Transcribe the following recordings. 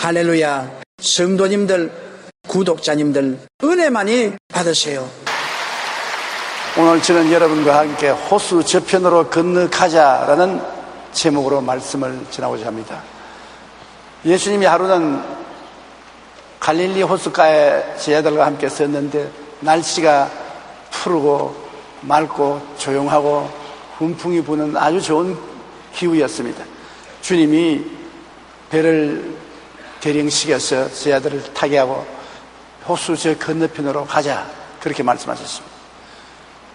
할렐루야. 성도님들, 구독자님들 은혜 많이 받으세요. 오늘 저는 여러분과 함께 호수 저편으로 건너가자라는 제목으로 말씀을 전하고자 합니다. 예수님이 하루는 갈릴리 호숫가에 제자들과 함께 섰는데 날씨가 푸르고 맑고 조용하고 훈풍이 부는 아주 좋은 기후였습니다. 주님이 배를 대령시켜서 제자들을 타게 하고 호수 저 건너편으로 가자, 그렇게 말씀하셨습니다.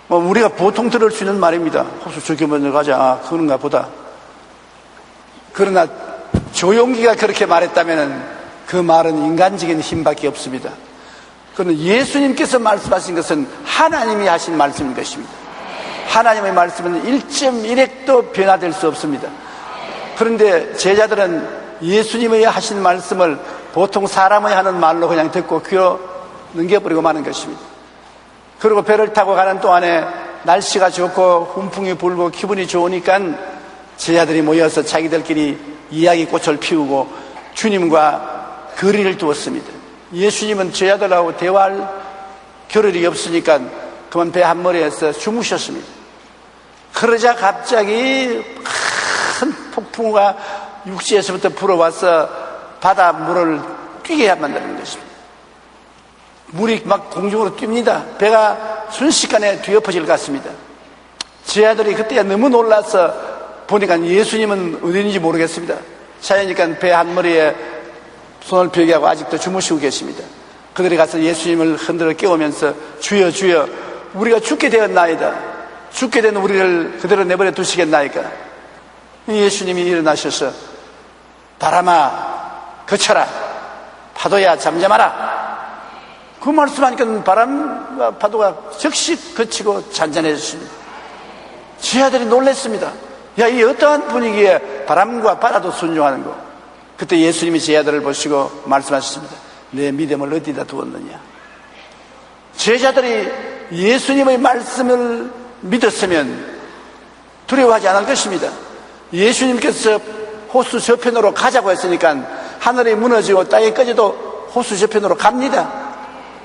우리가 보통 들을 수 있는 말입니다. 호수 저 건너편으로 가자, 그런가 보다. 그러나 조용기가 그렇게 말했다면 그 말은 인간적인 힘밖에 없습니다. 그러나 예수님께서 말씀하신 것은 하나님이 하신 말씀인 것입니다. 하나님의 말씀은 1.1핵도 변화될 수 없습니다. 그런데 제자들은 예수님의 하신 말씀을 보통 사람의 하는 말로 그냥 듣고 귀로 넘겨버리고 마는 것입니다. 그리고 배를 타고 가는 동안에 날씨가 좋고 훈풍이 불고 기분이 좋으니까 제자들이 모여서 자기들끼리 이야기꽃을 피우고 주님과 거리를 두었습니다. 예수님은 제자들하고 대화할 겨를이 없으니까 그만 배 한머리에서 주무셨습니다. 그러자 갑자기 큰 폭풍우가 육지에서부터 불어와서 바다 물을 뛰게 만드는 것입니다. 물이 막 공중으로 뜁니다. 배가 순식간에 뒤엎어질 것 같습니다. 제자들이 그때 너무 놀라서 보니까 예수님은 어디 있는지 모르겠습니다. 자연이니까 배 한머리에 손을 펴게 하고 아직도 주무시고 계십니다. 그들이 가서 예수님을 흔들어 깨우면서 주여 주여 우리가 죽게 되었나이다. 죽게 된 우리를 그대로 내버려 두시겠나이까. 예수님이 일어나셔서 바람아 그쳐라, 파도야 잠잠하라. 그 말씀하니까 바람과 파도가 즉시 그치고 잔잔해졌습니다. 제자들이 놀랐습니다. 야, 이 어떠한 분위기에 바람과 바다도 순종하는 거. 그때 예수님이 제자들을 보시고 말씀하셨습니다. 내 믿음을 어디다 두었느냐. 제자들이 예수님의 말씀을 믿었으면 두려워하지 않을 것입니다. 예수님께서 호수 저편으로 가자고 했으니까 하늘이 무너지고 땅이 꺼져도 호수 저편으로 갑니다.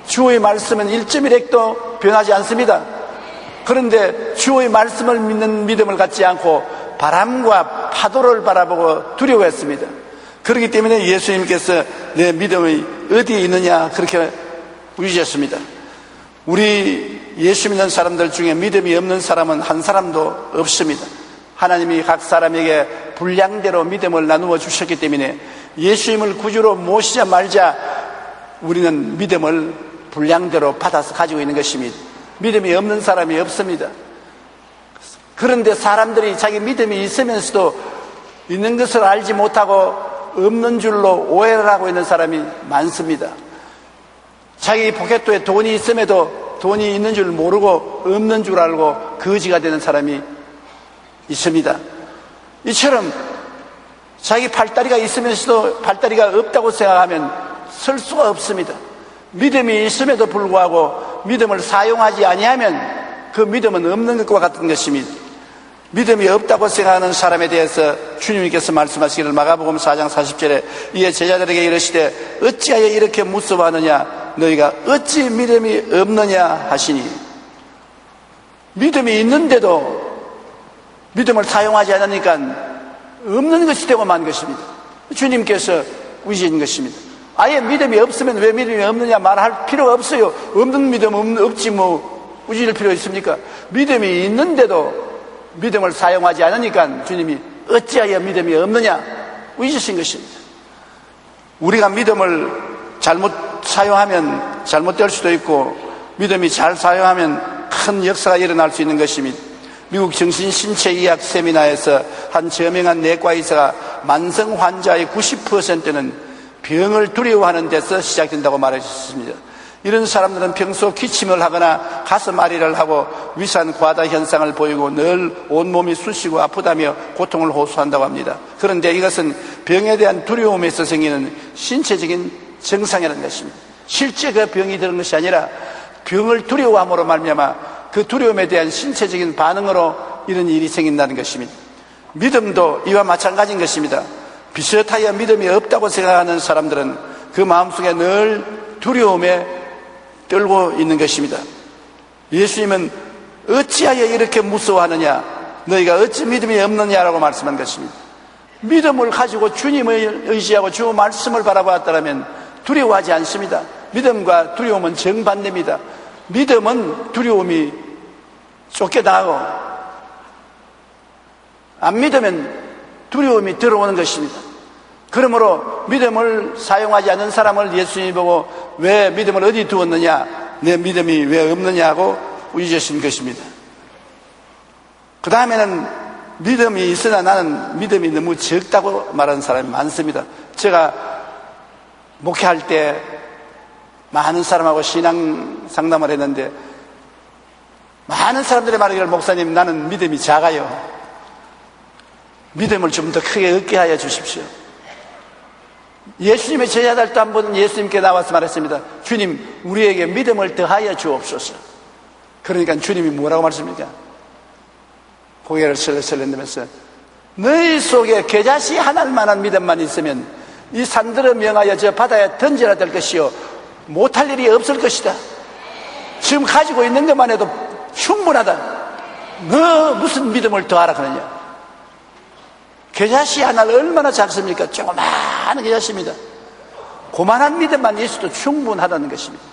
주의 말씀은 1.1핵도 변하지 않습니다. 그런데 주의 말씀을 믿는 믿음을 갖지 않고 바람과 파도를 바라보고 두려워했습니다. 그렇기 때문에 예수님께서 내 믿음이 어디에 있느냐 그렇게 물으셨습니다. 우리 예수 믿는 사람들 중에 믿음이 없는 사람은 한 사람도 없습니다. 하나님이 각 사람에게 분량대로 믿음을 나누어 주셨기 때문에 예수님을 구주로 모시자 말자 우리는 믿음을 분량대로 받아서 가지고 있는 것입니다. 믿음이 없는 사람이 없습니다. 그런데 사람들이 자기 믿음이 있으면서도 있는 것을 알지 못하고 없는 줄로 오해를 하고 있는 사람이 많습니다. 자기 포켓도에 돈이 있음에도 돈이 있는 줄 모르고 없는 줄 알고 거지가 되는 사람이 있습니다. 이처럼 자기 팔다리가 있으면서도 팔다리가 없다고 생각하면 설 수가 없습니다. 믿음이 있음에도 불구하고 믿음을 사용하지 아니하면 그 믿음은 없는 것과 같은 것입니다. 믿음이 없다고 생각하는 사람에 대해서 주님께서 말씀하시기를 마가복음 4장 40절에 이에 제자들에게 이르시되 어찌하여 이렇게 무서워하느냐 너희가 어찌 믿음이 없느냐 하시니 믿음이 있는데도 믿음을 사용하지 않으니까 없는 것이 되고 만 것입니다. 주님께서 우시는 것입니다. 아예 믿음이 없으면 왜 믿음이 없느냐 말할 필요가 없어요. 없는 믿음 없지 뭐 우실 필요 있습니까? 믿음이 있는데도 믿음을 사용하지 않으니까 주님이 어찌하여 믿음이 없느냐 우시신 것입니다. 우리가 믿음을 잘못 사용하면 잘못될 수도 있고 믿음이 잘 사용하면 큰 역사가 일어날 수 있는 것입니다. 미국 정신신체의학 세미나에서 한 저명한 내과의사가 만성 환자의 90%는 병을 두려워하는 데서 시작된다고 말하셨습니다. 이런 사람들은 평소 기침을 하거나 가슴 아리를 하고 위산 과다 현상을 보이고 늘 온몸이 쑤시고 아프다며 고통을 호소한다고 합니다. 그런데 이것은 병에 대한 두려움에서 생기는 신체적인 증상이라는 것입니다. 실제 그 병이 드는 것이 아니라 병을 두려워함으로 말미암아 그 두려움에 대한 신체적인 반응으로 이런 일이 생긴다는 것입니다. 믿음도 이와 마찬가지인 것입니다. 비슷하여 믿음이 없다고 생각하는 사람들은 그 마음속에 늘 두려움에 떨고 있는 것입니다. 예수님은 어찌하여 이렇게 무서워하느냐, 너희가 어찌 믿음이 없느냐라고 말씀한 것입니다. 믿음을 가지고 주님을 의지하고 주 말씀을 바라보았다면 두려워하지 않습니다. 믿음과 두려움은 정반대입니다. 믿음은 두려움이 쫓겨나고, 안 믿으면 두려움이 들어오는 것입니다. 그러므로 믿음을 사용하지 않는 사람을 예수님이 보고 왜 믿음을 어디 두었느냐, 내 믿음이 왜 없느냐고 우겨주신 것입니다. 그 다음에는 믿음이 있으나 나는 믿음이 너무 적다고 말하는 사람이 많습니다. 제가 목회할 때 많은 사람하고 신앙 상담을 했는데 많은 사람들이 말하기를, 목사님 나는 믿음이 작아요. 믿음을 좀 더 크게 얻게 하여 주십시오. 예수님의 제자들도 한 번 예수님께 나와서 말했습니다. 주님, 우리에게 믿음을 더하여 주옵소서. 그러니까 주님이 뭐라고 말씀입니까? 고개를 슬슬 흔들면서 너희 속에 겨자씨 하나만한 믿음만 있으면 이 산들을 명하여 저 바다에 던져야 될 것이요 못할 일이 없을 것이다. 지금 가지고 있는 것만 해도 충분하다. 너 무슨 믿음을 더하라 그러냐. 겨자씨 하나가 얼마나 작습니까? 조그마한 겨자씨입니다. 고만한 믿음만 있어도 충분하다는 것입니다.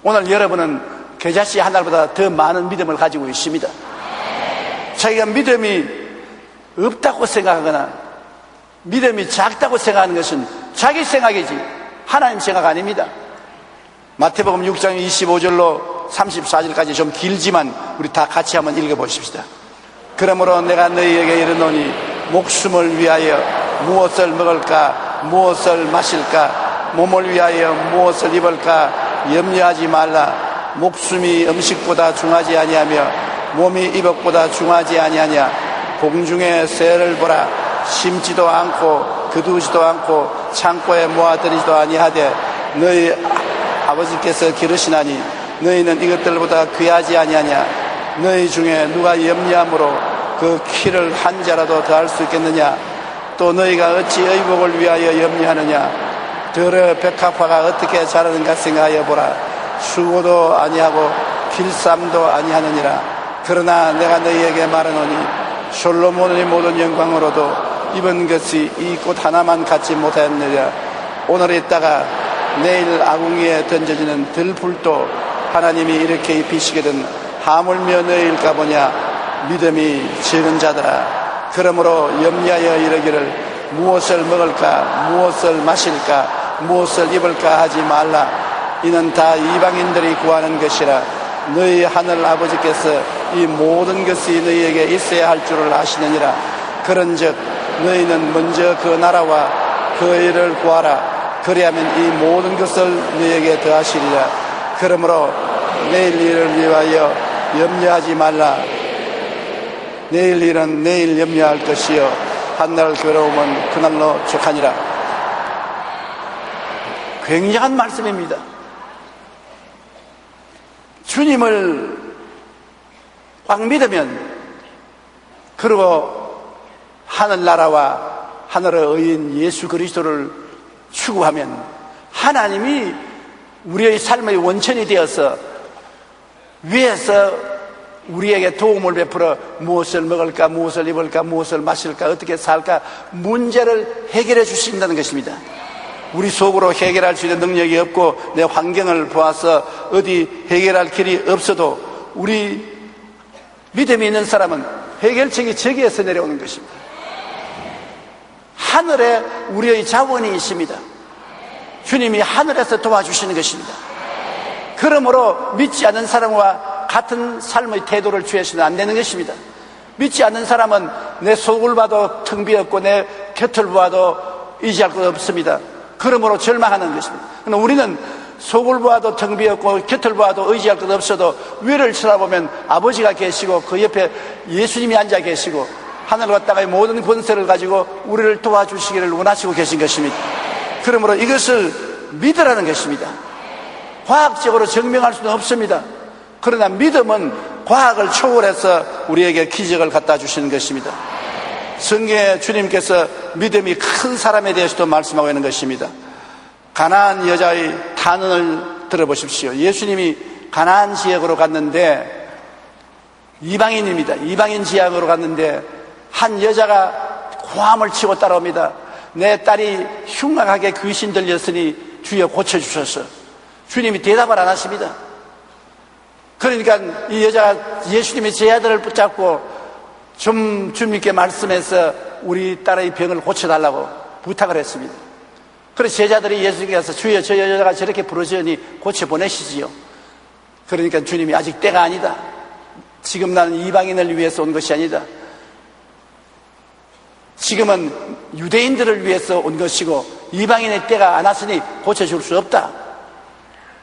오늘 여러분은 겨자씨 하나보다 더 많은 믿음을 가지고 있습니다. 자기가 믿음이 없다고 생각하거나 믿음이 작다고 생각하는 것은 자기 생각이지 하나님 생각 아닙니다. 마태복음 6장 25절로 34절까지 좀 길지만 우리 다 같이 한번 읽어보십시다. 그러므로 내가 너희에게 이르노니 목숨을 위하여 무엇을 먹을까, 무엇을 마실까, 몸을 위하여 무엇을 입을까 염려하지 말라. 목숨이 음식보다 중하지 아니하며 몸이 이복보다 중하지 아니하냐. 공중의 새를 보라. 심지도 않고 거두지도 않고 창고에 모아들이지도 아니하되 너희 아버지께서 기르시나니 너희는 이것들보다 귀하지 아니하냐. 너희 중에 누가 염려함으로 그 키를 한 자라도 더할 수 있겠느냐. 또 너희가 어찌 의복을 위하여 염려하느냐. 들어 백합화가 어떻게 자라는가 생각하여 보라. 수고도 아니하고 길쌈도 아니하느니라. 그러나 내가 너희에게 말하노니 솔로몬의 모든 영광으로도 입은 것이 이 꽃 하나만 갖지 못하였느냐. 오늘 있다가 내일 아궁이에 던져지는 들불도 하나님이 이렇게 입히시거든 하물며 너희일까 보냐. 믿음이 적은 자들아. 그러므로 염려하여 이르기를 무엇을 먹을까, 무엇을 마실까, 무엇을 입을까 하지 말라. 이는 다 이방인들이 구하는 것이라. 너희 하늘 아버지께서 이 모든 것이 너희에게 있어야 할 줄을 아시느니라. 그런즉 너희는 먼저 그 나라와 그 일을 구하라. 그리하면 이 모든 것을 너희에게 더하시리라. 그러므로 내일 일을 위하여 염려하지 말라. 내일 일은 내일 염려할 것이요 한날 괴로움은 그날로 족하니라. 굉장한 말씀입니다. 주님을 꽉 믿으면, 그리고 하늘나라와 하늘의 의인 예수 그리스도를 추구하면 하나님이 우리의 삶의 원천이 되어서 위에서 우리에게 도움을 베풀어 무엇을 먹을까, 무엇을 입을까, 무엇을 마실까, 어떻게 살까 문제를 해결해 주신다는 것입니다. 우리 속으로 해결할 수 있는 능력이 없고 내 환경을 보아서 어디 해결할 길이 없어도 우리 믿음이 있는 사람은 해결책이 저기에서 내려오는 것입니다. 하늘에 우리의 자원이 있습니다. 주님이 하늘에서 도와주시는 것입니다. 그러므로 믿지 않는 사람과 같은 삶의 태도를 취해서는 안 되는 것입니다. 믿지 않는 사람은 내 속을 봐도 텅 비었고 내 곁을 봐도 의지할 것 없습니다. 그러므로 절망하는 것입니다. 그러나 우리는 속을 봐도 텅 비었고 곁을 봐도 의지할 것 없어도 위를 쳐다보면 아버지가 계시고 그 옆에 예수님이 앉아 계시고 하늘과 땅의 모든 권세를 가지고 우리를 도와주시기를 원하시고 계신 것입니다. 그러므로 이것을 믿으라는 것입니다. 과학적으로 증명할 수는 없습니다. 그러나 믿음은 과학을 초월해서 우리에게 기적을 갖다 주시는 것입니다. 성경에 주님께서 믿음이 큰 사람에 대해서도 말씀하고 있는 것입니다. 가나안 여자의 탄원을 들어보십시오. 예수님이 가나안 지역으로 갔는데, 이방인입니다. 이방인 지역으로 갔는데 한 여자가 고함을 치고 따라옵니다. 내 딸이 흉악하게 귀신 들렸으니 주여 고쳐주소서. 주님이 대답을 안 하십니다. 그러니까 이 여자가 예수님이 제 아들을 붙잡고 좀 주님께 말씀해서 우리 딸의 병을 고쳐달라고 부탁을 했습니다. 그래서 제자들이 예수님께 가서 주여 저 여자가 저렇게 부르짖으니 고쳐보내시지요. 그러니까 주님이 아직 때가 아니다. 지금 나는 이방인을 위해서 온 것이 아니다. 지금은 유대인들을 위해서 온 것이고 이방인의 때가 안 왔으니 고쳐줄 수 없다.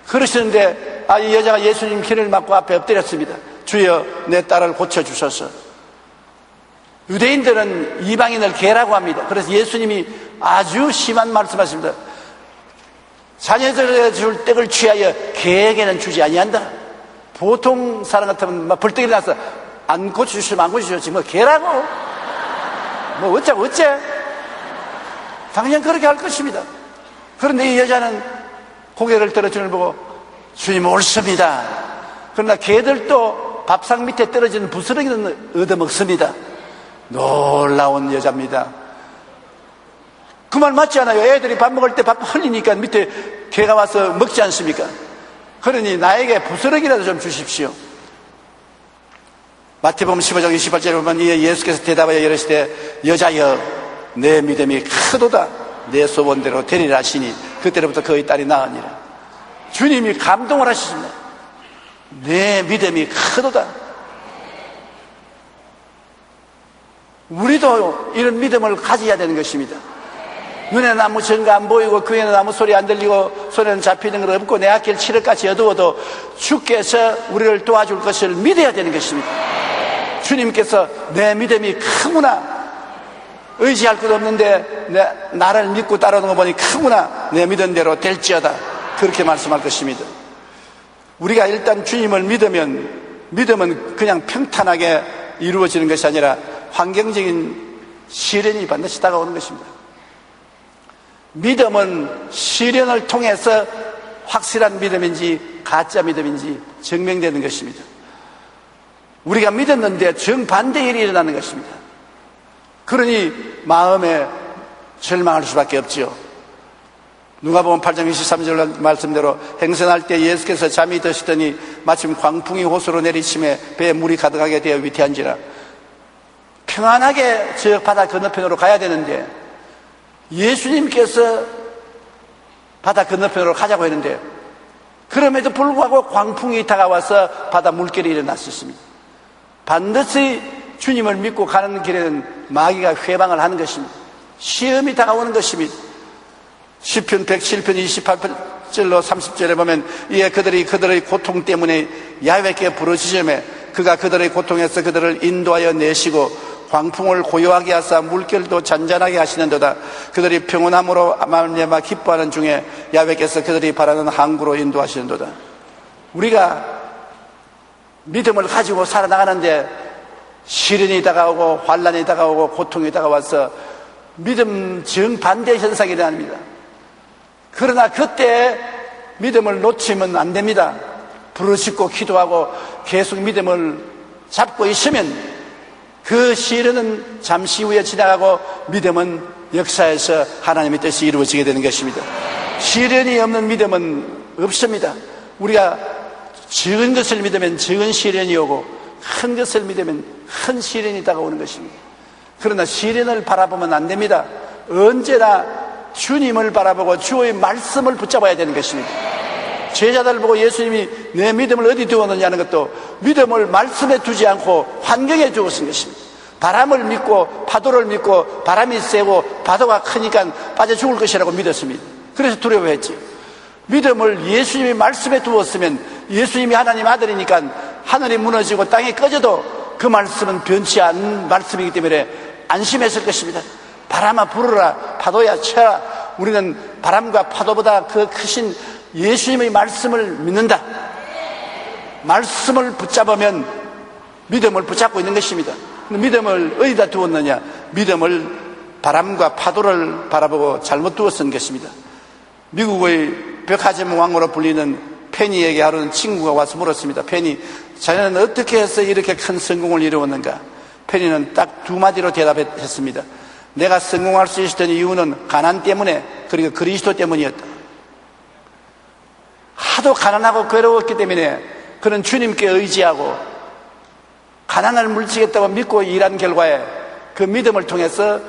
그러시는데 이 여자가 예수님 길을 막고 앞에 엎드렸습니다. 주여 내 딸을 고쳐주소서. 유대인들은 이방인을 개라고 합니다. 그래서 예수님이 아주 심한 말씀하십니다. 자녀들에게 줄 떡을 취하여 개에게는 주지 아니한다. 보통 사람 같으면 막 벌떡 일어나서 안 고쳐주시면 안 고쳐주시지 뭐 개라고 뭐 어쩌고 어째 당연히 그렇게 할 것입니다. 그런데 이 여자는 고개를 들어 주님을 보고 주님 옳습니다. 그러나 개들도 밥상 밑에 떨어지는 부스러기는 얻어먹습니다. 놀라운 여자입니다. 그 말 맞지 않아요? 애들이 밥 먹을 때 밥 흘리니까 밑에 개가 와서 먹지 않습니까? 그러니 나에게 부스러기라도 좀 주십시오. 마태복음 15장 28절에 보면 예수께서 대답하여 이르시되 여자여 내 믿음이 크도다. 내 소원대로 되리라 하시니 그때로부터 그의 딸이 나으니라. 주님이 감동을 하셨습니다. 내 믿음이 크도다. 우리도 이런 믿음을 가져야 되는 것입니다. 눈에는 아무 증거 안 보이고 귀에는 아무 소리 안 들리고 손에는 잡히는 것 없고 내 앞길 7억까지 어두워도 주께서 우리를 도와줄 것을 믿어야 되는 것입니다. 주님께서 내 믿음이 크구나, 의지할 것 없는데 나를 믿고 따라오는 거 보니 크구나, 내 믿은 대로 될지어다, 그렇게 말씀할 것입니다. 우리가 일단 주님을 믿음은 그냥 평탄하게 이루어지는 것이 아니라 환경적인 시련이 반드시 다가오는 것입니다. 믿음은 시련을 통해서 확실한 믿음인지 가짜 믿음인지 증명되는 것입니다. 우리가 믿었는데 정반대의 일이 일어나는 것입니다. 그러니 마음에 절망할 수밖에 없지요. 누가복음 8장 23절 말씀대로 행선할 때 예수께서 잠이 드시더니 마침 광풍이 호수로 내리침에 배에 물이 가득하게 되어 위태한지라. 평안하게 저 바다 건너편으로 가야 되는데 예수님께서 바다 건너편으로 가자고 했는데 그럼에도 불구하고 광풍이 다가와서 바다 물결이 일어났었습니다. 반드시 주님을 믿고 가는 길에는 마귀가 회방을 하는 것입니다. 시험이 다가오는 것입니다. 시편 107편 28절로 30절에 보면 이에 그들의 고통 때문에 야훼께 부르짖으매 그가 그들의 고통에서 그들을 인도하여 내시고 광풍을 고요하게 하사 물결도 잔잔하게 하시는도다. 그들이 평온함으로 말미암아 기뻐하는 중에 야훼께서 그들이 바라는 항구로 인도하시는도다. 우리가 믿음을 가지고 살아나가는데 시련이 다가오고 환난이 다가오고 고통이 다가와서 믿음 정반대 현상이 일어납니다. 그러나 그때 믿음을 놓치면 안 됩니다. 부르짖고 기도하고 계속 믿음을 잡고 있으면 그 시련은 잠시 후에 지나가고 믿음은 역사에서 하나님의 뜻이 이루어지게 되는 것입니다. 시련이 없는 믿음은 없습니다. 우리가 적은 것을 믿으면 적은 시련이 오고 큰 것을 믿으면 큰 시련이 다가오는 것입니다. 그러나 시련을 바라보면 안 됩니다. 언제나 주님을 바라보고 주의 말씀을 붙잡아야 되는 것입니다. 제자들을 보고 예수님이 내 믿음을 어디 두었느냐는 것도 믿음을 말씀에 두지 않고 환경에 두고 쓴 것입니다. 바람을 믿고 파도를 믿고 바람이 세고 파도가 크니까 빠져 죽을 것이라고 믿었습니다. 그래서 두려워했지. 믿음을 예수님이 말씀에 두었으면 예수님이 하나님 아들이니까 하늘이 무너지고 땅이 꺼져도 그 말씀은 변치 않은 말씀이기 때문에 안심했을 것입니다. 바람아 불어라, 파도야 쳐라. 우리는 바람과 파도보다 그 크신 예수님의 말씀을 믿는다. 말씀을 붙잡으면 믿음을 붙잡고 있는 것입니다. 믿음을 어디다 두었느냐? 믿음을 바람과 파도를 바라보고 잘못 두었던 것입니다. 미국의 백화점 왕으로 불리는 페니에게 하루는 친구가 와서 물었습니다. 페니, 자네는 어떻게 해서 이렇게 큰 성공을 이루었는가? 페니는 딱 두 마디로 대답했습니다. 내가 성공할 수 있었던 이유는 가난 때문에, 그리고 그리스도 때문이었다. 하도 가난하고 괴로웠기 때문에 그는 주님께 의지하고 가난을 물리치겠다고 믿고 일한 결과에 그 믿음을 통해서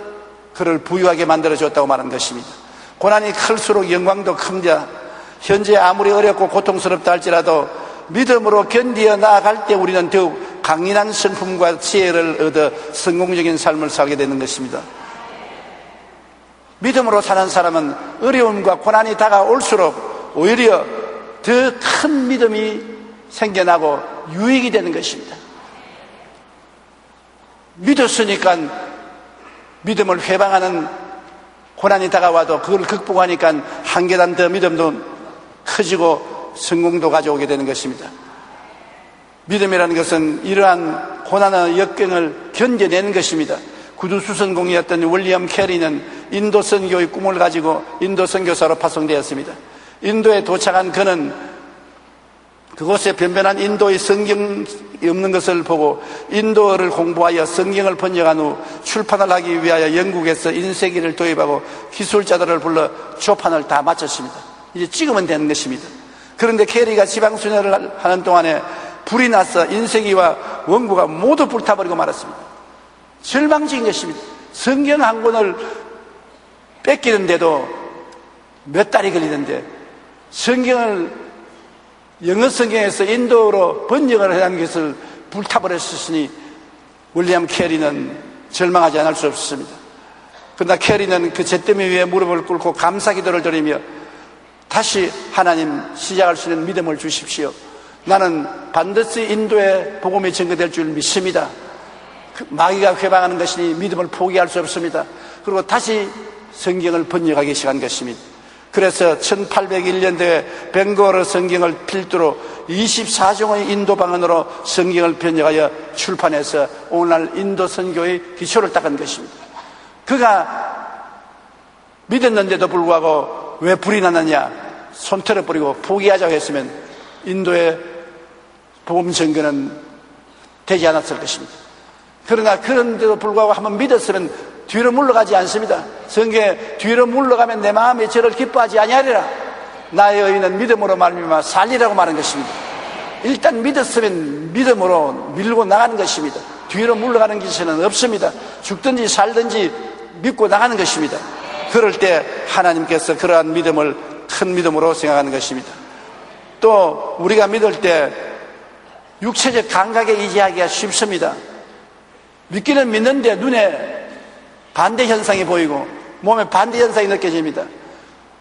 그를 부유하게 만들어줬다고 말한 것입니다. 고난이 클수록 영광도 큽니다. 현재 아무리 어렵고 고통스럽다 할지라도 믿음으로 견디어 나아갈 때 우리는 더욱 강인한 성품과 지혜를 얻어 성공적인 삶을 살게 되는 것입니다. 믿음으로 사는 사람은 어려움과 고난이 다가올수록 오히려 더 큰 믿음이 생겨나고 유익이 되는 것입니다. 믿었으니까 믿음을 회방하는 고난이 다가와도 그걸 극복하니까 한 계단 더 믿음도 커지고 성공도 가져오게 되는 것입니다. 믿음이라는 것은 이러한 고난의 역경을 견뎌내는 것입니다. 구두수선공이었던 윌리엄 캐리는 인도 선교의 꿈을 가지고 인도 선교사로 파송되었습니다. 인도에 도착한 그는 그곳에 변변한 인도의 성경이 없는 것을 보고 인도어를 공부하여 성경을 번역한 후 출판을 하기 위하여 영국에서 인쇄기를 도입하고 기술자들을 불러 초판을 다 마쳤습니다. 이제 찍으면 되는 것입니다. 그런데 캐리가 지방순회를 하는 동안에 불이 나서 인쇄기와 원고가 모두 불타버리고 말았습니다. 절망적인 것입니다. 성경 한 권을 뺏기는데도 몇 달이 걸리는데 성경을 영어 성경에서 인도어로 번역을 하는 것을 불타버렸으니 윌리엄 캐리는 절망하지 않을 수 없습니다. 그러나 캐리는 그 잿더미 위에 무릎을 꿇고 감사기도를 드리며 다시 하나님 시작할 수 있는 믿음을 주십시오. 나는 반드시 인도에 복음이 전개될 줄 믿습니다. 마귀가 회방하는 것이니 믿음을 포기할 수 없습니다. 그리고 다시 성경을 번역하기 시작한 것입니다. 그래서 1801년도에 벵거어 성경을 필두로 24종의 인도 방언으로 성경을 번역하여 출판해서 오늘날 인도 선교의 기초를 닦은 것입니다. 그가 믿었는데도 불구하고 왜 불이 났느냐? 손털어 버리고 포기하자고 했으면 인도의 복음 전개는 되지 않았을 것입니다. 그러나 그런데도 불구하고 한번 믿었으면 뒤로 물러가지 않습니다. 성경에 뒤로 물러가면 내 마음이 저를 기뻐하지 아니하리라. 나의 의인은 믿음으로 말미암아 살리라고 말한 것입니다. 일단 믿었으면 믿음으로 밀고 나가는 것입니다. 뒤로 물러가는 기세는 없습니다. 죽든지 살든지 믿고 나가는 것입니다. 그럴 때 하나님께서 그러한 믿음을 큰 믿음으로 생각하는 것입니다. 또 우리가 믿을 때 육체적 감각에 의지하기가 쉽습니다. 믿기는 믿는데 눈에 반대 현상이 보이고 몸에 반대 현상이 느껴집니다.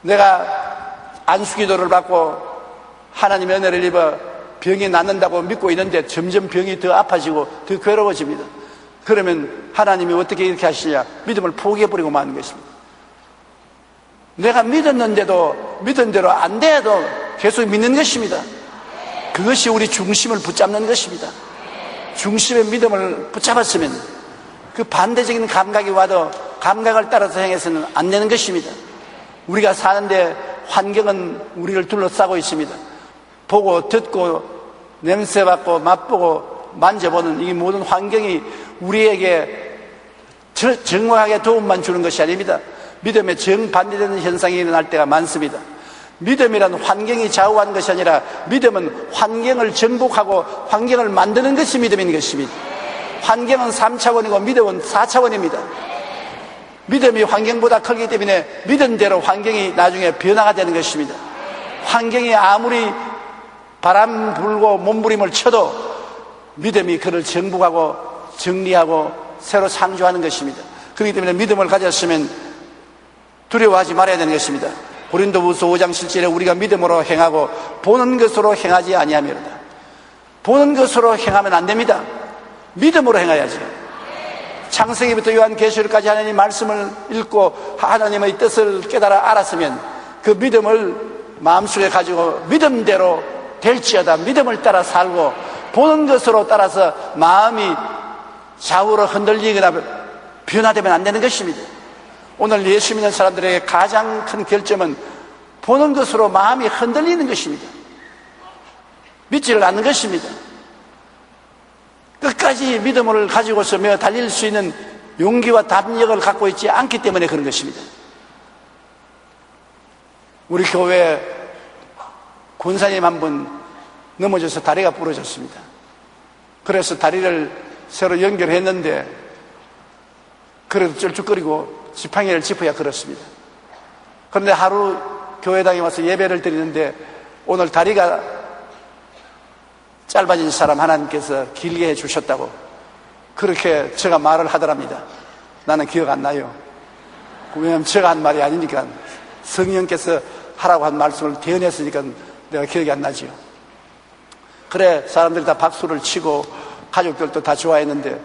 내가 안수기도를 받고 하나님의 은혜를 입어 병이 낫는다고 믿고 있는데 점점 병이 더 아파지고 더 괴로워집니다. 그러면 하나님이 어떻게 이렇게 하시냐? 믿음을 포기해버리고 마는 것입니다. 내가 믿었는데도 믿은 대로 안 돼도 계속 믿는 것입니다. 그것이 우리 중심을 붙잡는 것입니다. 중심의 믿음을 붙잡았으면 그 반대적인 감각이 와도 감각을 따라서 행해서는 안 되는 것입니다. 우리가 사는데 환경은 우리를 둘러싸고 있습니다. 보고 듣고 냄새맡고 맛보고 만져보는 이 모든 환경이 우리에게 정확하게 도움만 주는 것이 아닙니다. 믿음에 정반대되는 현상이 일어날 때가 많습니다. 믿음이란 환경이 좌우하는 것이 아니라 믿음은 환경을 정복하고 환경을 만드는 것이 믿음인 것입니다. 환경은 3차원이고 믿음은 4차원입니다. 믿음이 환경보다 크기 때문에 믿은 대로 환경이 나중에 변화가 되는 것입니다. 환경이 아무리 바람 불고 몸부림을 쳐도 믿음이 그를 정복하고 정리하고 새로 창조하는 것입니다. 그렇기 때문에 믿음을 가졌으면 두려워하지 말아야 되는 것입니다. 고린도후서 5장 7절에 우리가 믿음으로 행하고 보는 것으로 행하지 아니하며로다. 보는 것으로 행하면 안 됩니다. 믿음으로 행해야지. 창세기부터 요한계시록까지 하나님의 말씀을 읽고 하나님의 뜻을 깨달아 알았으면 그 믿음을 마음속에 가지고 믿음대로 될지어다 믿음을 따라 살고 보는 것으로 따라서 마음이 좌우로 흔들리거나 변화되면 안 되는 것입니다. 오늘 예수 믿는 사람들에게 가장 큰 결점은 보는 것으로 마음이 흔들리는 것입니다. 믿지를 않는 것입니다. 끝까지 믿음을 가지고서 달릴 수 있는 용기와 담력을 갖고 있지 않기 때문에 그런 것입니다. 우리 교회 권사님 한 분 넘어져서 다리가 부러졌습니다. 그래서 다리를 새로 연결했는데 그래도 쩔쭉거리고 지팡이를 짚어야 걸었습니다. 그런데 하루 교회당에 와서 예배를 드리는데 오늘 다리가 짧아진 사람 하나님께서 길게 해주셨다고 그렇게 제가 말을 하더랍니다. 나는 기억 안 나요. 왜냐하면 제가 한 말이 아니니까 성령께서 하라고 한 말씀을 대언했으니까 내가 기억이 안 나지요. 그래 사람들이 다 박수를 치고 가족들도 다 좋아했는데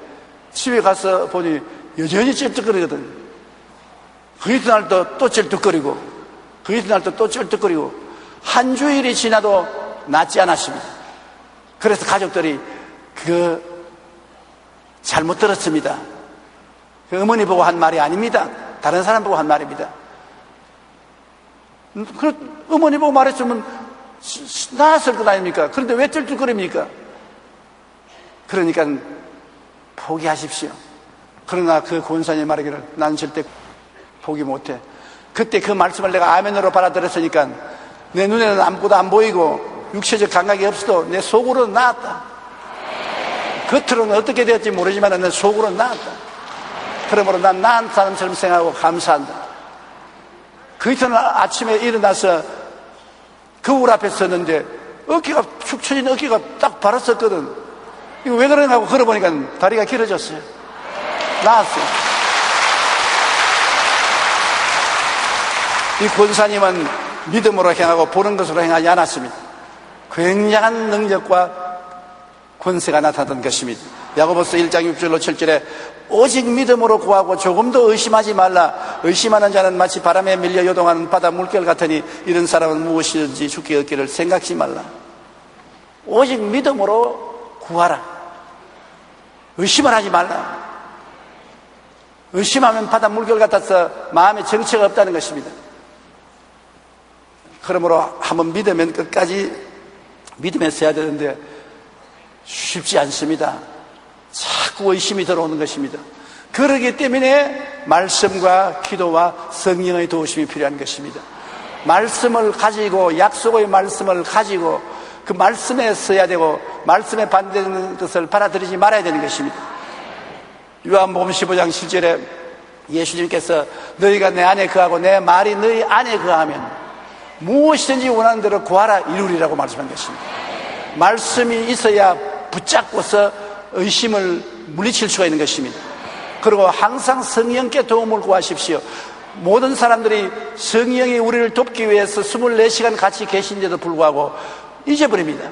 집에 가서 보니 여전히 쩔뚝거리거든. 그 이튿날도 또 쩔뚝거리고 그 이튿날도 또 쩔뚝거리고 한 주일이 지나도 낫지 않았습니다. 그래서 가족들이 잘못 들었습니다. 그 어머니 보고 한 말이 아닙니다. 다른 사람 보고 한 말입니다. 어머니 보고 말했으면 나았을 것 아닙니까? 그런데 왜 쩔뚝거립니까? 그러니까 포기하십시오. 그러나 그 권사님 말하기를 난 절대 포기 못해. 그때 그 말씀을 내가 아멘으로 받아들였으니까 내 눈에는 아무것도 안 보이고 육체적 감각이 없어도 내 속으로는 나았다. 겉으로는 어떻게 되었지 모르지만 내 속으로는 나았다. 그러므로 난 나은 사람처럼 생각하고 감사한다. 그 이튿날 아침에 일어나서 거울 앞에 섰는데 어깨가 축 처진 어깨가 딱 바랐었거든. 이거 왜 그러냐 하고 걸어보니까 다리가 길어졌어요. 나았어요. 이 권사님은 믿음으로 행하고 보는 것으로 행하지 않았습니다. 굉장한 능력과 권세가 나타났던 것입니다. 야고보서 1장 6절로 7절에 오직 믿음으로 구하고 조금도 의심하지 말라. 의심하는 자는 마치 바람에 밀려 요동하는 바다 물결 같으니 이런 사람은 무엇이든지 죽게 얻기를 생각지 말라. 오직 믿음으로 구하라. 의심을 하지 말라. 의심하면 바다 물결 같아서 마음에 정체가 없다는 것입니다. 그러므로 한번 믿으면 끝까지 믿으면서 해야 되는데 쉽지 않습니다. 자꾸 의심이 들어오는 것입니다. 그러기 때문에 말씀과 기도와 성령의 도우심이 필요한 것입니다. 말씀을 가지고 약속의 말씀을 가지고 그 말씀에 서야 되고 말씀에 반대되는 것을 받아들이지 말아야 되는 것입니다. 요한복음 15장 7절에 예수님께서 너희가 내 안에 거하고 내 말이 너희 안에 거하면 무엇이든지 원하는 대로 구하라 이루리라고 말씀한 것입니다. 말씀이 있어야 붙잡고서 의심을 물리칠 수가 있는 것입니다. 그리고 항상 성령께 도움을 구하십시오. 모든 사람들이 성령이 우리를 돕기 위해서 24시간 같이 계신데도 불구하고 잊어버립니다.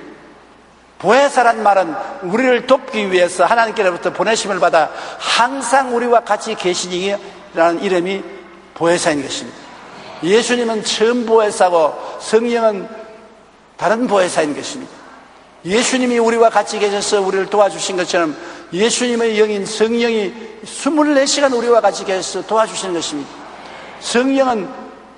보혜사란 말은 우리를 돕기 위해서 하나님께로부터 보내심을 받아 항상 우리와 같이 계시니라는 이름이 보혜사인 것입니다. 예수님은 처음 보혜사고 성령은 다른 보혜사인 것입니다. 예수님이 우리와 같이 계셔서 우리를 도와주신 것처럼 예수님의 영인 성령이 24시간 우리와 같이 계셔서 도와주시는 것입니다. 성령은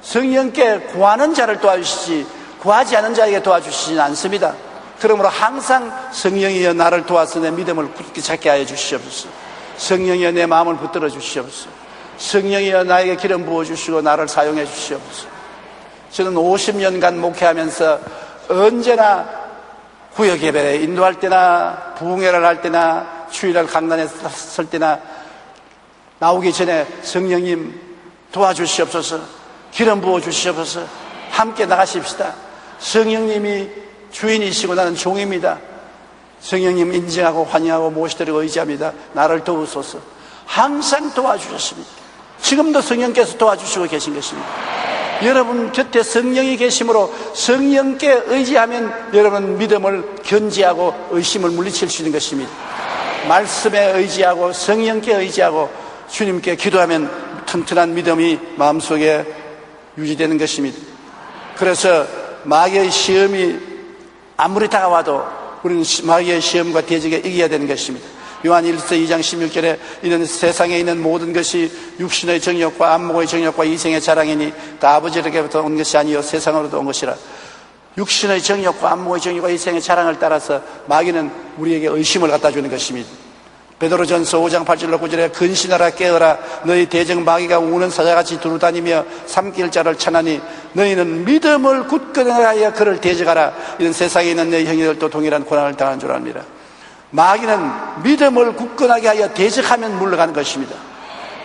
성령께 구하는 자를 도와주시지 구하지 않은 자에게 도와주시지는 않습니다. 그러므로 항상 성령이여 나를 도와서 내 믿음을 굳게 찾게 하여 주시옵소서. 성령이여 내 마음을 붙들어 주시옵소서. 성령이여 나에게 기름 부어주시고 나를 사용해 주시옵소서. 저는 50년간 목회하면서 언제나 구역 예배에 인도할 때나 부흥회를 할 때나 주일날 강단에 설 때나 나오기 전에 성령님 도와주시옵소서. 기름 부어주시옵소서. 함께 나가십시다. 성령님이 주인이시고 나는 종입니다. 성령님 인정하고 환영하고 모시드리고 의지합니다. 나를 도우소서. 항상 도와주셨습니다. 지금도 성령께서 도와주시고 계신 것입니다. 여러분 곁에 성령이 계심으로 성령께 의지하면 여러분 믿음을 견지하고 의심을 물리칠 수 있는 것입니다. 말씀에 의지하고 성령께 의지하고 주님께 기도하면 튼튼한 믿음이 마음속에 유지되는 것입니다. 그래서 마귀의 시험이 아무리 다가와도 우리는 마귀의 시험과 대적에 이겨야 되는 것입니다. 요한 1서 2장 16절에 이는 세상에 있는 모든 것이 육신의 정욕과 안목의 정욕과 이생의 자랑이니 다 아버지에게부터 온 것이 아니요 세상으로도 온 것이라. 육신의 정욕과 안목의 정욕과 이생의 자랑을 따라서 마귀는 우리에게 의심을 갖다 주는 것입니다. 베드로전서 5장 8절로 9절에 근신하라 깨어라 너희 대적 마귀가 우는 사자같이 두루다니며 삼킬 자를 찾나니 너희는 믿음을 굳건히 하여 그를 대적하라. 이런 세상에 있는 너희 형제들도 동일한 고난을 당하는 줄 압니다. 마귀는 믿음을 굳건하게 하여 대적하면 물러가는 것입니다.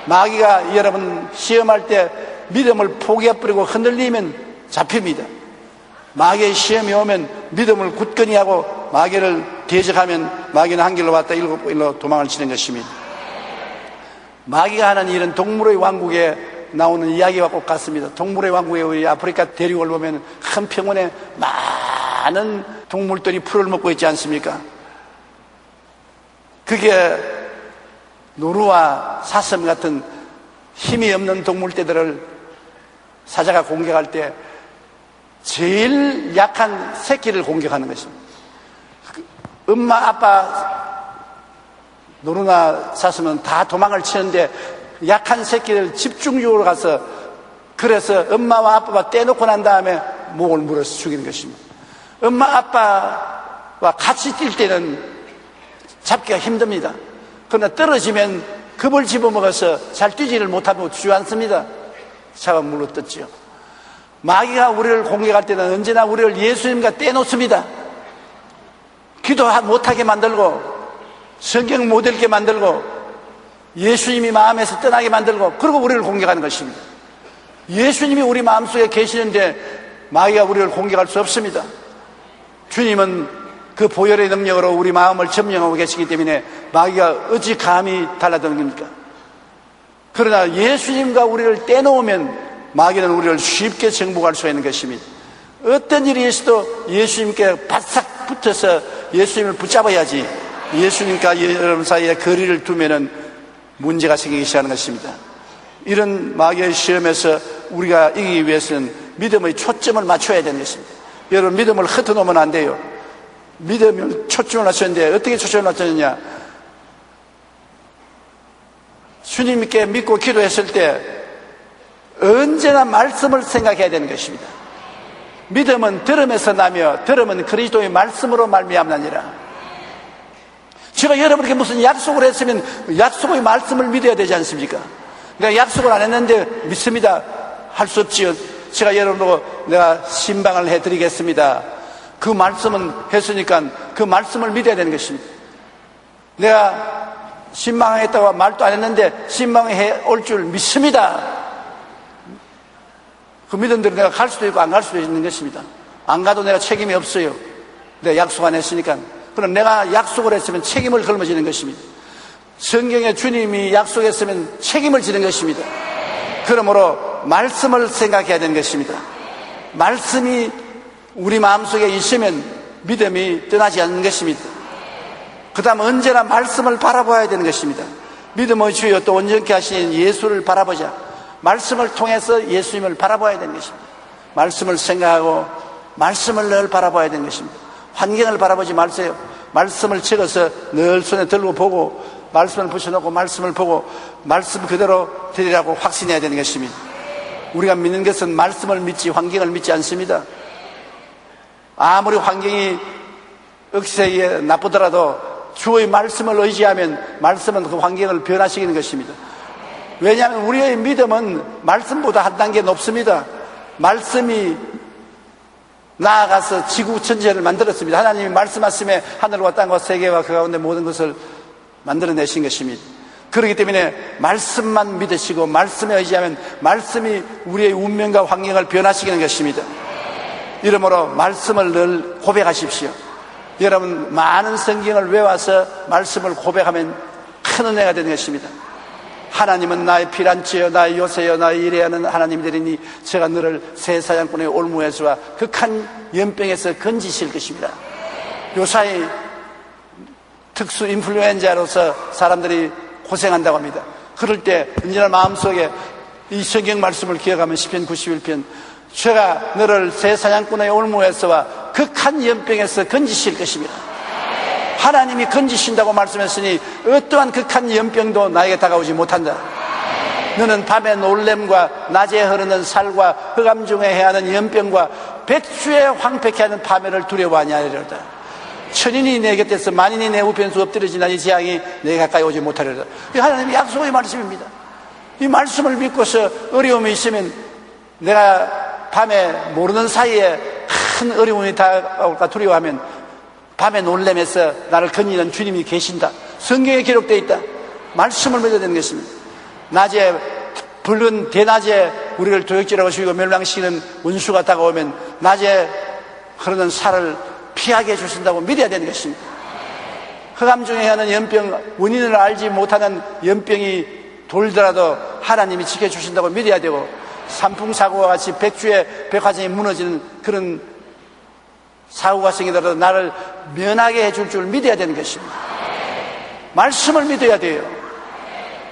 마귀가 여러분 시험할 때 믿음을 포기해버리고 흔들리면 잡힙니다. 마귀의 시험이 오면 믿음을 굳건히 하고 마귀를 대적하면 마귀는 한 길로 왔다 일곱 길로 도망을 치는 것입니다. 마귀가 하는 일은 동물의 왕국에 나오는 이야기와 꼭 같습니다. 동물의 왕국에 우리 아프리카 대륙을 보면 큰 평원에 많은 동물들이 풀을 먹고 있지 않습니까? 그게 노루와 사슴 같은 힘이 없는 동물떼들을 사자가 공격할 때 제일 약한 새끼를 공격하는 것입니다. 엄마, 아빠, 노루나 사슴은 다 도망을 치는데 약한 새끼를 집중적으로 가서 그래서 엄마와 아빠가 떼놓고 난 다음에 목을 물어서 죽이는 것입니다. 엄마, 아빠와 같이 뛸 때는 잡기가 힘듭니다. 그러나 떨어지면 겁을 집어먹어서 잘 뛰지를 못하고 주저앉습니다. 잡아 물어 뜯지요. 마귀가 우리를 공격할 때는 언제나 우리를 예수님과 떼놓습니다. 기도 못하게 만들고 성경 못 읽게 만들고 예수님이 마음에서 떠나게 만들고 그리고 우리를 공격하는 것입니다. 예수님이 우리 마음속에 계시는데 마귀가 우리를 공격할 수 없습니다. 주님은 그 보혈의 능력으로 우리 마음을 점령하고 계시기 때문에 마귀가 어찌 감히 달라드는 겁니까? 그러나 예수님과 우리를 떼놓으면 마귀는 우리를 쉽게 정복할 수 있는 것입니다. 어떤 일이 있어도 예수님께 바싹 붙어서 예수님을 붙잡아야지 예수님과 여러분 사이에 거리를 두면은 문제가 생기기 시작하는 것입니다. 이런 마귀의 시험에서 우리가 이기기 위해서는 믿음의 초점을 맞춰야 되는 것입니다. 여러분 믿음을 흩어놓으면 안 돼요. 믿음을 초점을 맞췄는데 어떻게 초점을 맞췄느냐? 주님께 믿고 기도했을 때 언제나 말씀을 생각해야 되는 것입니다. 믿음은 들음에서 나며 들음은 그리스도의 말씀으로 말미암나니라. 제가 여러분에게 무슨 약속을 했으면 약속의 말씀을 믿어야 되지 않습니까? 내가 약속을 안 했는데 믿습니다. 할 수 없지요. 제가 여러분 보고 내가 신방을 해드리겠습니다. 그 말씀은 했으니까 그 말씀을 믿어야 되는 것입니다. 내가 신방하겠다고 말도 안 했는데 신방해 올 줄 믿습니다. 그 믿은 대로 내가 갈 수도 있고 안 갈 수도 있는 것입니다. 안 가도 내가 책임이 없어요. 내가 약속 안 했으니까. 그럼 내가 약속을 했으면 책임을 걸머지는 것입니다. 성경에 주님이 약속했으면 책임을 지는 것입니다. 그러므로 말씀을 생각해야 되는 것입니다. 말씀이 우리 마음속에 있으면 믿음이 떠나지 않는 것입니다. 그 다음 언제나 말씀을 바라봐야 되는 것입니다. 믿음의 주여 또 온전케 하시는 예수를 바라보자. 말씀을 통해서 예수님을 바라봐야 되는 것입니다. 말씀을 생각하고 말씀을 늘 바라봐야 되는 것입니다. 환경을 바라보지 마세요. 말씀을 적어서 늘 손에 들고 보고 말씀을 붙여놓고 말씀을 보고 말씀 그대로 드리라고 확신해야 되는 것입니다. 우리가 믿는 것은 말씀을 믿지 환경을 믿지 않습니다. 아무리 환경이 억세에 나쁘더라도 주의 말씀을 의지하면 말씀은 그 환경을 변화시키는 것입니다. 왜냐하면 우리의 믿음은 말씀보다 한 단계 높습니다. 말씀이 나아가서 지구 전체를 만들었습니다. 하나님이 말씀하심에 하늘과 땅과 세계와 그 가운데 모든 것을 만들어내신 것입니다. 그렇기 때문에 말씀만 믿으시고 말씀에 의지하면 말씀이 우리의 운명과 환경을 변화시키는 것입니다. 이러므로 말씀을 늘 고백하십시오. 여러분 많은 성경을 외워서 말씀을 고백하면 큰 은혜가 되는 것입니다. 하나님은 나의 피란치여 나의 요새여 나의 이래하는 하나님이 되리니 제가 너를 새 사냥꾼의 올무에서와 극한 연병에서 건지실 것입니다. 요사이 특수 인플루엔자로서 사람들이 고생한다고 합니다. 그럴 때 언제나 마음속에 이 성경 말씀을 기억하면 시편 91편 제가 너를 새 사냥꾼의 올무에서와 극한 연병에서 건지실 것입니다. 하나님이 건지신다고 말씀했으니 어떠한 극한 연병도 나에게 다가오지 못한다. 너는 밤의 놀램과 낮에 흐르는 살과 흑암 중에 해하는 연병과 백주에 황폐케 하는 파멸을 두려워하냐 하리로다. 천인이 내 곁에서 만인이 내 우편수 엎드려지나 이 재앙이 내게 가까이 오지 못하리로다. 이 하나님의 약속의 말씀입니다. 이 말씀을 믿고서 어려움이 있으면 내가 밤에 모르는 사이에 큰 어려움이 다가올까 두려워하면 밤에 놀램에서 나를 건지는 주님이 계신다. 성경에 기록되어 있다. 말씀을 믿어야 되는 것입니다. 낮에 붉은 대낮에 우리를 도역질하고 죽이고 멸망시키는 원수가 다가오면 낮에 흐르는 살을 피하게 해주신다고 믿어야 되는 것입니다. 흑암 중에 하는 연병, 원인을 알지 못하는 연병이 돌더라도 하나님이 지켜주신다고 믿어야 되고, 산풍사고와 같이 백주의 백화점이 무너지는 그런 사고가 생기더라도 나를 면하게 해줄 줄 믿어야 되는 것입니다. 말씀을 믿어야 돼요.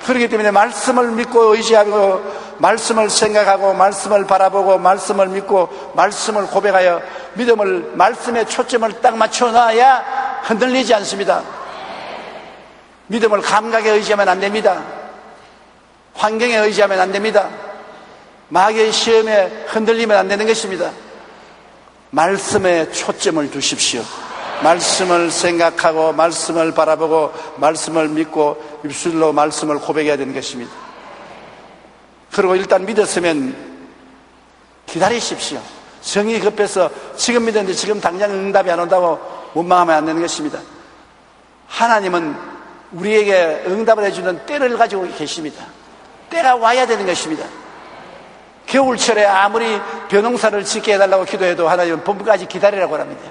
그렇기 때문에 말씀을 믿고 의지하고 말씀을 생각하고 말씀을 바라보고 말씀을 믿고 말씀을 고백하여 믿음을 말씀에 초점을 딱 맞춰놔야 흔들리지 않습니다. 믿음을 감각에 의지하면 안 됩니다. 환경에 의지하면 안 됩니다. 마귀의 시험에 흔들리면 안 되는 것입니다. 말씀에 초점을 두십시오. 말씀을 생각하고 말씀을 바라보고 말씀을 믿고 입술로 말씀을 고백해야 되는 것입니다. 그리고 일단 믿었으면 기다리십시오. 성이 급해서 지금 믿었는데 지금 당장 응답이 안 온다고 원망하면 안 되는 것입니다. 하나님은 우리에게 응답을 해주는 때를 가지고 계십니다. 때가 와야 되는 것입니다. 겨울철에 아무리 벼농사를 짓게 해달라고 기도해도 하나님은 봄까지 기다리라고 합니다.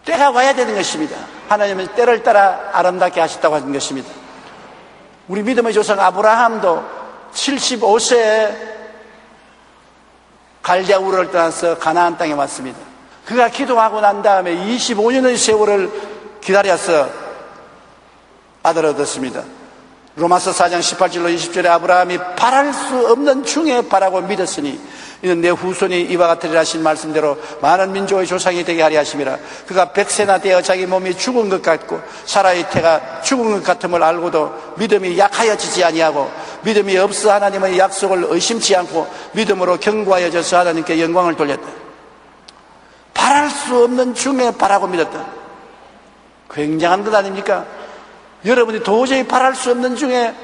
때가 와야 되는 것입니다. 하나님은 때를 따라 아름답게 하셨다고 하는 것입니다. 우리 믿음의 조상 아브라함도 75세에 갈대아 우르를 떠나서 가나안 땅에 왔습니다. 그가 기도하고 난 다음에 25년의 세월을 기다려서 아들을 얻었습니다. 로마서 4장 18절로 20절에 아브라함이 바랄 수 없는 중에 바라고 믿었으니 이는 내 후손이 이와 같으리라 하신 말씀대로 많은 민족의 조상이 되게 하리 하심이라. 그가 100세나 되어 자기 몸이 죽은 것 같고 사라의 태가 죽은 것 같음을 알고도 믿음이 약하여지지 아니하고 믿음이 없어 하나님의 약속을 의심치 않고 믿음으로 견고하여져서 하나님께 영광을 돌렸다. 바랄 수 없는 중에 바라고 믿었다. 굉장한 것 아닙니까? 여러분이 도저히 바랄 수 없는 중에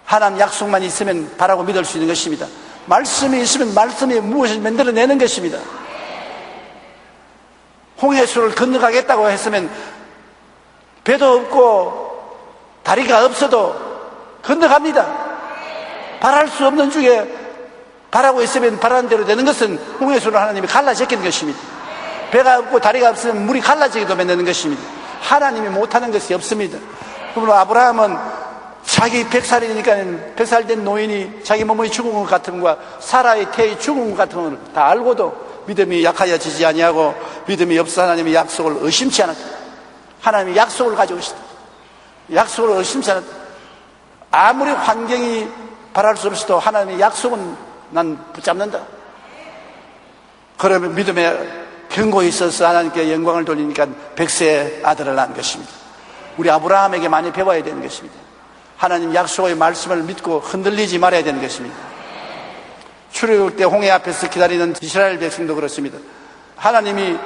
하나님 약속만 있으면 바라고 믿을 수 있는 것입니다. 말씀이 있으면 말씀이 무엇을 만들어내는 것입니다. 홍해수를 건너가겠다고 했으면 배도 없고 다리가 없어도 건너갑니다. 바랄 수 없는 중에 바라고 있으면 바라는 대로 되는 것은 홍해수를 하나님이 갈라졌겠는 것입니다. 배가 없고 다리가 없으면 물이 갈라지기도 만드는 것입니다. 하나님이 못하는 것이 없습니다. 그러므로 아브라함은 자기 100살이니까 100살 된 노인이 자기 몸의 죽은 것 같음과 사라의 태의 죽은 것 같음을 다 알고도 믿음이 약하여지지 아니하고 믿음이 없어 하나님의 약속을 의심치 않았다. 하나님의 약속을 가지고 있었다. 약속을 의심치 않았다. 아무리 환경이 바랄 수 없어도 하나님의 약속은 난 붙잡는다. 그러면 믿음에 견고히 있어서 하나님께 영광을 돌리니까 100세의 아들을 낳은 것입니다. 우리 아브라함에게 많이 배워야 되는 것입니다. 하나님 약속의 말씀을 믿고 흔들리지 말아야 되는 것입니다. 출애굽 때 홍해 앞에서 기다리는 이스라엘 백성도 그렇습니다. 하나님이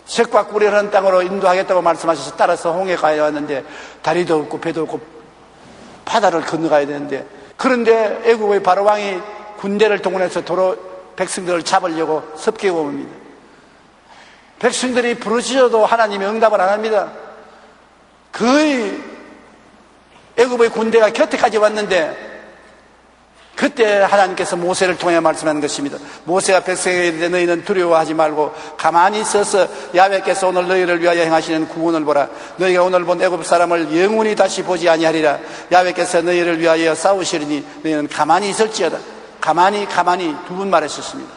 색과 꿀이 흐르는 땅으로 인도하겠다고 말씀하셔서 따라서 홍해 가야 왔는데 다리도 없고 배도 없고 바다를 건너가야 되는데, 그런데 애국의 바로왕이 군대를 동원해서 도로 백성들을 잡으려고 섭격해 옵니다. 백성들이 부르짖어도 하나님이 응답을 안 합니다. 거의 애굽의 군대가 곁에까지 왔는데 그때 하나님께서 모세를 통해 말씀하는 것입니다. 모세가 백성에게 이르되 너희는 두려워하지 말고 가만히 있어서 야훼께서 오늘 너희를 위하여 행하시는 구원을 보라. 너희가 오늘 본 애굽 사람을 영원히 다시 보지 아니하리라. 야훼께서 너희를 위하여 싸우시리니 너희는 가만히 있을지어다. 가만히 두 번 말했었습니다.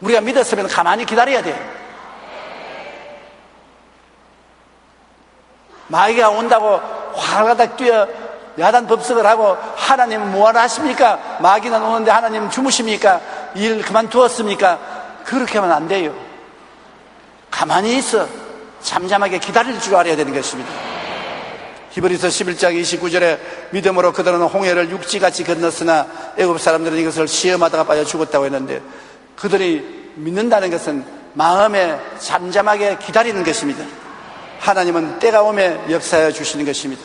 우리가 믿었으면 가만히 기다려야 돼요. 마귀가 온다고 활가닥 뛰어 야단 법석을 하고 하나님은 뭐하러 하십니까? 마귀는 오는데 하나님은 주무십니까? 일 그만두었습니까? 그렇게 하면 안 돼요. 가만히 있어 잠잠하게 기다릴 줄 알아야 되는 것입니다. 히브리서 11장 29절에 믿음으로 그들은 홍해를 육지같이 건넜으나 애굽 사람들은 이것을 시험하다가 빠져 죽었다고 했는데, 그들이 믿는다는 것은 마음에 잠잠하게 기다리는 것입니다. 하나님은 때가 오면 역사하여 주시는 것입니다.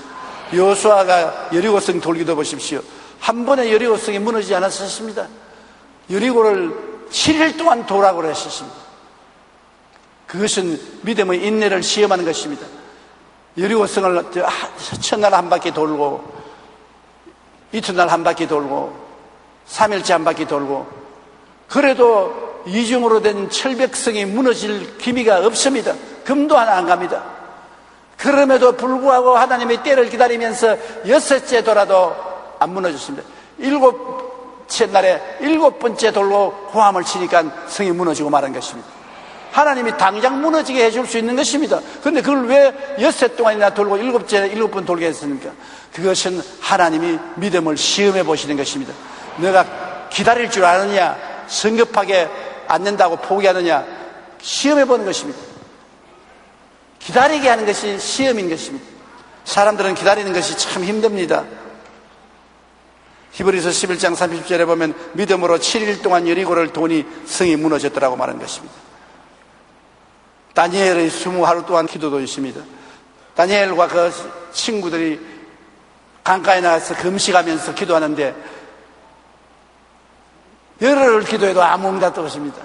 여호수아가 여리고성 돌기도 보십시오. 한 번에 여리고성이 무너지지 않았습니다. 여리고를 7일 동안 돌아오라 하셨습니다. 그것은 믿음의 인내를 시험하는 것입니다. 여리고성을 첫날 한 바퀴 돌고, 이튿날 한 바퀴 돌고, 3일째 한 바퀴 돌고, 그래도 이중으로 된 철벽성이 무너질 기미가 없습니다. 금도 하나 안 갑니다. 그럼에도 불구하고 하나님의 때를 기다리면서 6째 돌아도 안 무너졌습니다. 7째 날에 7번째 돌고 호함을 치니까 성이 무너지고 말한 것입니다. 하나님이 당장 무너지게 해줄 수 있는 것입니다. 그런데 그걸 왜 6세 동안이나 돌고 7번 돌게 했습니까? 그것은 하나님이 믿음을 시험해 보시는 것입니다. 내가 기다릴 줄 아느냐, 성급하게 안 된다고 포기하느냐, 시험해 보는 것입니다. 기다리게 하는 것이 시험인 것입니다. 사람들은 기다리는 것이 참 힘듭니다. 히브리서 11장 30절에 보면 믿음으로 7일 동안 여리고를 도니 성이 무너졌더라고 말한 것입니다. 다니엘의 20하루 동안 기도도 있습니다. 다니엘과 그 친구들이 강가에 나가서 금식하면서 기도하는데 열흘을 기도해도 아무 응답도 없습니다.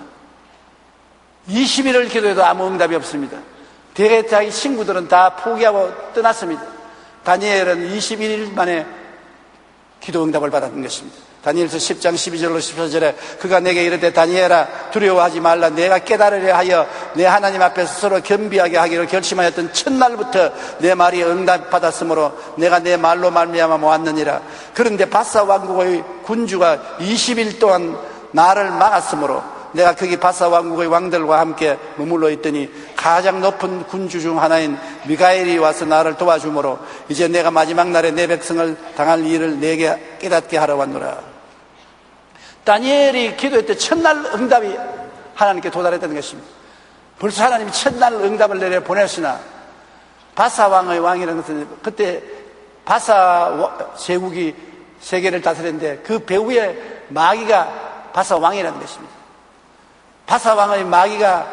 20일을 기도해도 아무 응답이 없습니다. 대개 자기 친구들은 다 포기하고 떠났습니다. 다니엘은 21일 만에 기도 응답을 받았던 것입니다. 다니엘서 10장 12절로 14절에 그가 내게 이르되 다니엘아 두려워하지 말라. 내가 깨달으려 하여 내 하나님 앞에서 서로 겸비하게 하기로 결심하였던 첫날부터 내 말이 응답받았으므로 내가 내 말로 말미암아 모았느니라. 그런데 바사 왕국의 군주가 20일 동안 나를 막았으므로 내가 거기 바사 왕국의 왕들과 함께 머물러 있더니 가장 높은 군주 중 하나인 미가엘이 와서 나를 도와주므로 이제 내가 마지막 날에 내 백성을 당할 일을 내게 깨닫게 하러 왔노라. 다니엘이 기도할 때 첫날 응답이 하나님께 도달했다는 것입니다. 벌써 하나님이 첫날 응답을 내려 보냈으나 바사 왕의 왕이라는 것은 그때 바사 제국이 세계를 다스렸는데 그 배후에 마귀가 바사 왕이라는 것입니다. 바사 왕의 마귀가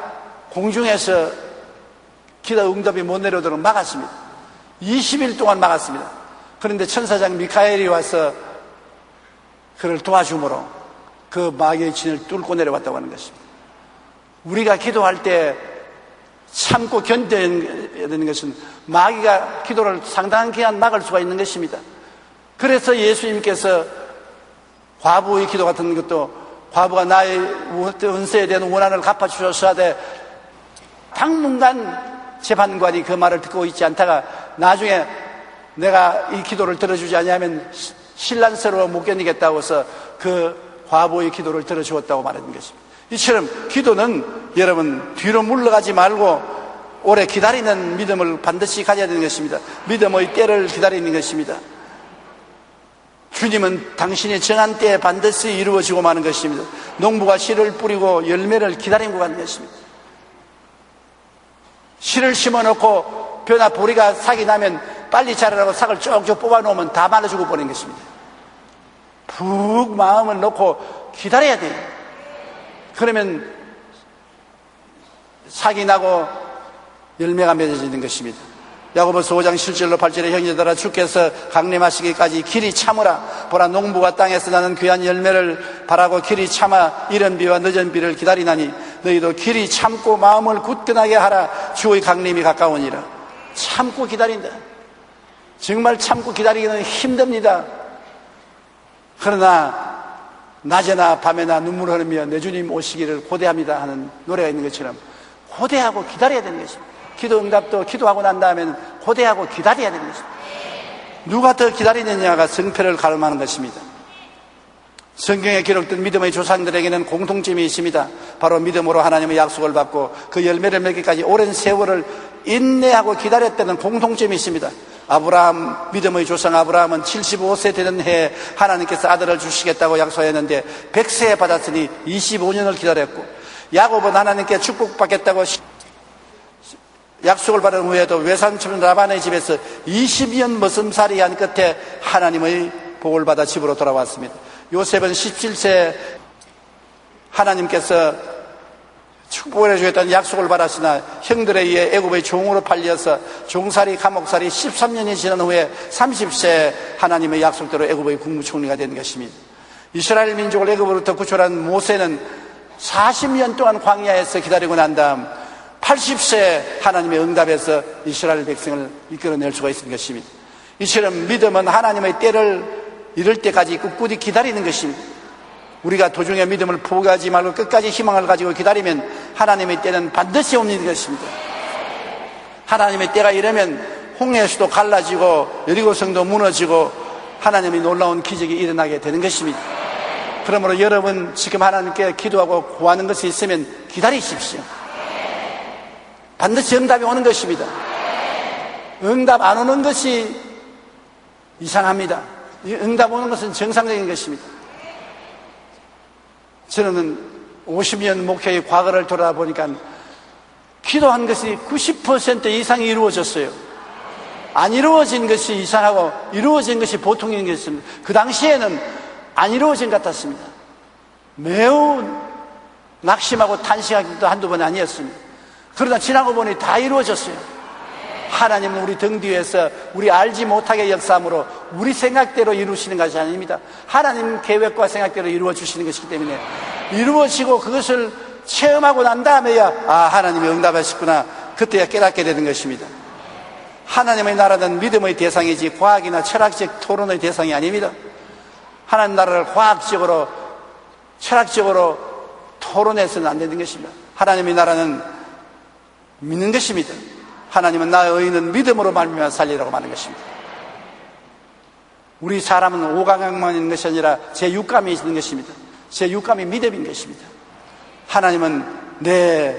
공중에서 기도 응답이 못 내려오도록 막았습니다. 20일 동안 막았습니다. 그런데 천사장 미카엘이 와서 그를 도와주므로 그 마귀의 진을 뚫고 내려왔다고 하는 것입니다. 우리가 기도할 때 참고 견뎌야 되는 것은 마귀가 기도를 상당한 기간 막을 수가 있는 것입니다. 그래서 예수님께서 과부의 기도 같은 것도 과부가 나의 은세에 대한 원한을 갚아주셔서 하되 당분간 재판관이 그 말을 듣고 있지 않다가 나중에 내가 이 기도를 들어주지 않으면 신란스러워 못 견디겠다고 해서 그 과부의 기도를 들어주었다고 말하는 것입니다. 이처럼 기도는 여러분 뒤로 물러가지 말고 오래 기다리는 믿음을 반드시 가져야 되는 것입니다. 믿음의 때를 기다리는 것입니다. 주님은 당신이 정한 때에 반드시 이루어지고 마는 것입니다. 농부가 씨를 뿌리고 열매를 기다리고 가는 것입니다. 씨를 심어놓고 벼나 보리가 삭이 나면 빨리 자라라고 삭을 쭉쭉 뽑아놓으면 다 말라 죽어버리는 것입니다. 푹 마음을 놓고 기다려야 돼요. 그러면 삭이 나고 열매가 맺어지는 것입니다. 야고보서 5장 7절로 8절에 형제들아 주께서 강림하시기까지 길이 참으라. 보라 농부가 땅에서 나는 귀한 열매를 바라고 길이 참아 이른 비와 늦은 비를 기다리나니 너희도 길이 참고 마음을 굳건하게 하라. 주의 강림이 가까우니라. 참고 기다린다. 정말 참고 기다리기는 힘듭니다. 그러나 낮에나 밤에나 눈물 흘리며 내 주님 오시기를 고대합니다 하는 노래가 있는 것처럼 고대하고 기다려야 되는 것입니다. 기도 응답도 기도하고 난 다음에는 고대하고 기다려야 되는 것입니다. 누가 더 기다리느냐가 성패를 가름하는 것입니다. 성경에 기록된 믿음의 조상들에게는 공통점이 있습니다. 바로 믿음으로 하나님의 약속을 받고 그 열매를 맺기까지 오랜 세월을 인내하고 기다렸다는 공통점이 있습니다. 아브라함, 믿음의 조상 아브라함은 75세 되는 해에 하나님께서 아들을 주시겠다고 약속했는데 100세에 받았으니 25년을 기다렸고, 야곱은 하나님께 축복받겠다고 약속을 받은 후에도 외삼촌 라반의 집에서 20년 머슴살이한 끝에 하나님의 복을 받아 집으로 돌아왔습니다. 요셉은 17세 하나님께서 축복을 해주겠다는 약속을 받았으나 형들에 의해 애굽의 종으로 팔려서 종살이 감옥살이 13년이 지난 후에 30세 하나님의 약속대로 애굽의 국무총리가 된 것입니다. 이스라엘 민족을 애굽으로부터 구출한 모세는 40년 동안 광야에서 기다리고 난 다음 80세 하나님의 응답에서 이스라엘 백성을 이끌어낼 수가 있는 것입니다. 이처럼 믿음은 하나님의 때를 이룰 때까지 꿋꿋이 기다리는 것입니다. 우리가 도중에 믿음을 포기하지 말고 끝까지 희망을 가지고 기다리면 하나님의 때는 반드시 옵는 것입니다. 하나님의 때가 이르면 홍해수도 갈라지고 여리고성도 무너지고 하나님의 놀라운 기적이 일어나게 되는 것입니다. 그러므로 여러분 지금 하나님께 기도하고 구하는 것이 있으면 기다리십시오. 반드시 응답이 오는 것입니다. 응답 안 오는 것이 이상합니다. 응답 오는 것은 정상적인 것입니다. 저는 50년 목회의 과거를 돌아보니까 기도한 것이 90% 이상이 이루어졌어요. 안 이루어진 것이 이상하고 이루어진 것이 보통인 것입니다. 그 당시에는 안 이루어진 것 같았습니다. 매우 낙심하고 탄식하기도 한두 번이 아니었습니다. 그러다 지나고 보니 다 이루어졌어요. 하나님은 우리 등 뒤에서 우리 알지 못하게 역사함으로 우리 생각대로 이루시는 것이 아닙니다. 하나님 계획과 생각대로 이루어 주시는 것이기 때문에 이루어지고 그것을 체험하고 난 다음에야 하나님이 응답하셨구나 그때야 깨닫게 되는 것입니다. 하나님의 나라는 믿음의 대상이지 과학이나 철학적 토론의 대상이 아닙니다. 하나님 나라를 과학적으로 철학적으로 토론해서는 안 되는 것입니다. 하나님의 나라는 믿는 것입니다. 하나님은 나의 의인은 믿음으로 말미암아 살리라고 말하는 것입니다. 우리 사람은 오감만 있는 것이 아니라 제 육감이 있는 것입니다. 제 육감이 믿음인 것입니다. 하나님은 내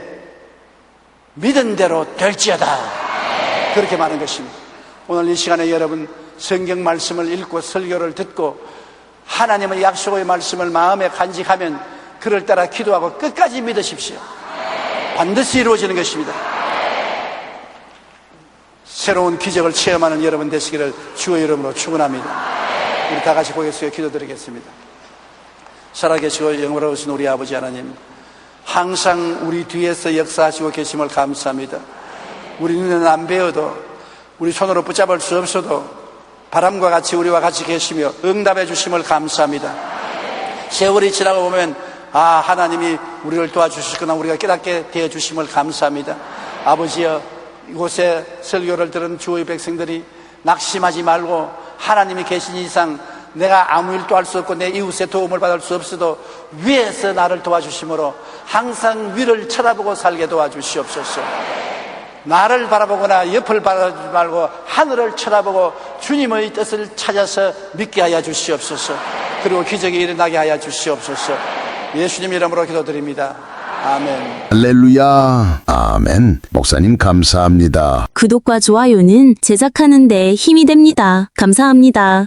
믿은 대로 될지어다 그렇게 말하는 것입니다. 오늘 이 시간에 여러분 성경 말씀을 읽고 설교를 듣고 하나님의 약속의 말씀을 마음에 간직하면 그를 따라 기도하고 끝까지 믿으십시오. 반드시 이루어지는 것입니다. 새로운 기적을 체험하는 여러분 되시기를 주의 이름으로 축원합니다. 우리 다 같이 고개 숙여 기도드리겠습니다. 살아계시고 영원하신 우리 아버지 하나님, 항상 우리 뒤에서 역사하시고 계심을 감사합니다. 우리 눈에는 안 배워도 우리 손으로 붙잡을 수 없어도 바람과 같이 우리와 같이 계시며 응답해 주심을 감사합니다. 세월이 지나고 보면 하나님이 우리를 도와주시거나 우리가 깨닫게 되어 주심을 감사합니다. 아버지여, 이곳에 설교를 들은 주의 백성들이 낙심하지 말고 하나님이 계신 이상 내가 아무 일도 할 수 없고 내 이웃의 도움을 받을 수 없어도 위에서 나를 도와주심으로 항상 위를 쳐다보고 살게 도와주시옵소서. 나를 바라보거나 옆을 바라보지 말고 하늘을 쳐다보고 주님의 뜻을 찾아서 믿게 하여 주시옵소서. 그리고 기적이 일어나게 하여 주시옵소서. 예수님 이름으로 기도드립니다. 아멘. 할렐루야. 아멘. 목사님 감사합니다. 구독과 좋아요는 제작하는 데 힘이 됩니다. 감사합니다.